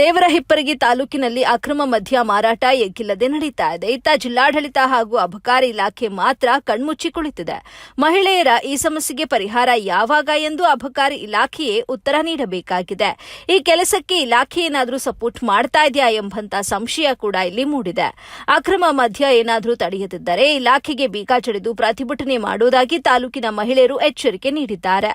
ದೇವರಹಿಪ್ಪರಗಿ ತಾಲೂಕಿನಲ್ಲಿ ಅಕ್ರಮ ಮದ್ಯ ಮಾರಾಟ ಎಗ್ಗಿಲ್ಲದೆ ನಡೀತಾ ಇದೆ. ಇತ್ತ ಜಿಲ್ಲಾಡಳಿತ ಹಾಗೂ ಅಬಕಾರಿ ಇಲಾಖೆ ಮಾತ್ರ ಕಣ್ಮುಚ್ಚಿ ಕುಳಿತಿದೆ. ಮಹಿಳೆಯರ ಈ ಸಮಸ್ಯೆಗೆ ಪರಿಹಾರ ಯಾವಾಗ ಎಂದು ಅಬಕಾರಿ ಇಲಾಖೆಯೇ ಉತ್ತರ ನೀಡಬೇಕಾಗಿದೆ. ಈ ಕೆಲಸಕ್ಕೆ ಇಲಾಖೆ ಏನಾದರೂ ಸಪೋರ್ಟ್ ಮಾಡ್ತಾ ಇದೆಯಾ ಎಂಬಂತ ಸಂಶಯ ಕೂಡ ಇಲ್ಲಿ ಮೂಡಿದೆ. ಅಕ್ರಮ ಮದ್ಯ ಏನಾದರೂ ತಡೆಯದಿದ್ದರೆ ಇಲಾಖೆಗೆ ಬೀಗ ಜಡಿದು ಪ್ರತಿಭಟನೆ ಮಾಡುವುದಾಗಿ ತಾಲೂಕಿನ ಮಹಿಳೆಯರು ಎಚ್ಚರಿಕೆ ನೀಡಿದ್ದಾರೆ.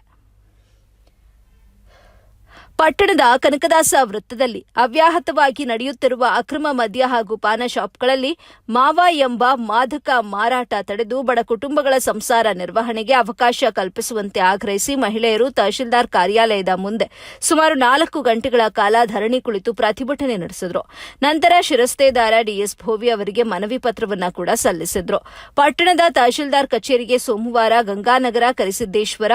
ಪಟ್ಟಣದ ಕನಕದಾಸ ವೃತ್ತದಲ್ಲಿ ಅವ್ಯಾಹತವಾಗಿ ನಡೆಯುತ್ತಿರುವ ಅಕ್ರಮ ಮದ್ಯ ಹಾಗೂ ಪಾನ ಶಾಪ್ಗಳಲ್ಲಿ ಮಾವ ಎಂಬ ಮಾದಕ ಮಾರಾಟ ತಡೆದು ಬಡ ಕುಟುಂಬಗಳ ಸಂಸಾರ ನಿರ್ವಹಣೆಗೆ ಅವಕಾಶ ಕಲ್ಪಿಸುವಂತೆ ಆಗ್ರಹಿಸಿ ಮಹಿಳೆಯರು ತಹಶೀಲ್ದಾರ್ ಕಾರ್ಯಾಲಯದ ಮುಂದೆ ಸುಮಾರು 4 ಗಂಟೆಗಳ ಕಾಲ ಧರಣಿ ಕುಳಿತು ಪ್ರತಿಭಟನೆ ನಡೆಸಿದರು. ನಂತರ ಶಿರಸ್ತೇದಾರ ಡಿಎಸ್ ಭೋವಿ ಅವರಿಗೆ ಮನವಿ ಪತ್ರವನ್ನು ಕೂಡ ಸಲ್ಲಿಸಿದರು. ಪಟ್ಟಣದ ತಹಶೀಲ್ದಾರ್ ಕಚೇರಿಗೆ ಸೋಮವಾರ ಗಂಗಾನಗರ, ಕರಿಸಿದ್ದೇಶ್ವರ,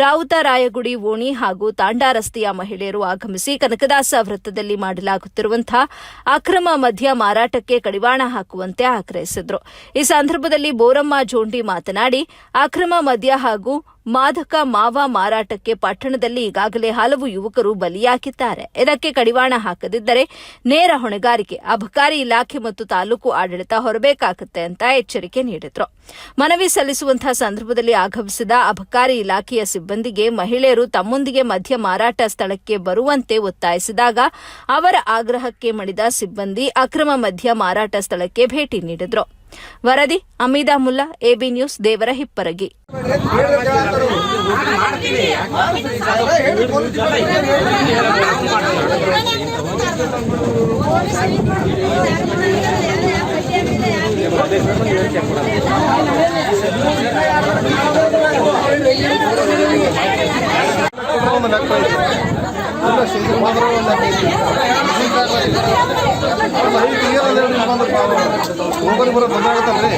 ರಾವುತರಾಯಗುಡಿ, ಓಣಿ ಹಾಗೂ ತಾಂಡಾ ರಸ್ತೆಯ ಮಹಿಳೆಯರು ಆಗಮಿಸಿ ಕನಕದಾಸ ವೃತ್ತದಲ್ಲಿ ಮಾಡಲಾಗುತ್ತಿರುವಂತಹ ಅಕ್ರಮ ಮದ್ಯ ಮಾರಾಟಕ್ಕೆ ಕಡಿವಾಣ ಹಾಕುವಂತೆ ಆಗ್ರಹಿಸಿದರು. ಈ ಸಂದರ್ಭದಲ್ಲಿ ಬೋರಮ್ಮ ಜೋಂಡಿ ಮಾತನಾಡಿ, ಅಕ್ರಮ ಮದ್ಯ ಹಾಗೂ ಮಾದಕ ಮಾವ ಮಾರಾಟಕ್ಕೆ ಪಟ್ಟಣದಲ್ಲಿ ಈಗಾಗಲೇ ಹಲವು ಯುವಕರು ಬಲಿಯಾಗಿದ್ದಾರೆ. ಇದಕ್ಕೆ ಕಡಿವಾಣ ಹಾಕದಿದ್ದರೆ ನೇರ ಹೊಣೆಗಾರಿಕೆ ಅಬಕಾರಿ ಇಲಾಖೆ ಮತ್ತು ತಾಲೂಕು ಆಡಳಿತ ಹೊರಬೇಕಾಗುತ್ತೆ ಅಂತ ಎಚ್ಚರಿಕೆ ನೀಡಿದರು. ಮನವಿ ಸಲ್ಲಿಸುವಂತಹ ಸಂದರ್ಭದಲ್ಲಿ ಆಗಮಿಸಿದ ಅಬಕಾರಿ ಇಲಾಖೆಯ ಸಿಬ್ಬಂದಿಗೆ ಮಹಿಳೆಯರು ತಮ್ಮೊಂದಿಗೆ ಮದ್ಯ ಮಾರಾಟ ಸ್ಥಳಕ್ಕೆ ಬರುವಂತೆ ಒತ್ತಾಯಿಸಿದಾಗ ಅವರ ಆಗ್ರಹಕ್ಕೆ ಮಣಿದ ಸಿಬ್ಬಂದಿ ಅಕ್ರಮ ಮದ್ಯ ಮಾರಾಟ ಸ್ಥಳಕ್ಕೆ ಭೇಟಿ ನೀಡಿದರು. ವರದಿ ಅಮೀದಾ ಮುಲ್ಲಾ, ಎಬಿ ನ್ಯೂಸ್, ದೇವರಹಿಪ್ಪರಗಿ. ಹೋಗೋದು ಬರೋ ತೊಂದರೆ ಆಗುತ್ತಲ್ರಿ.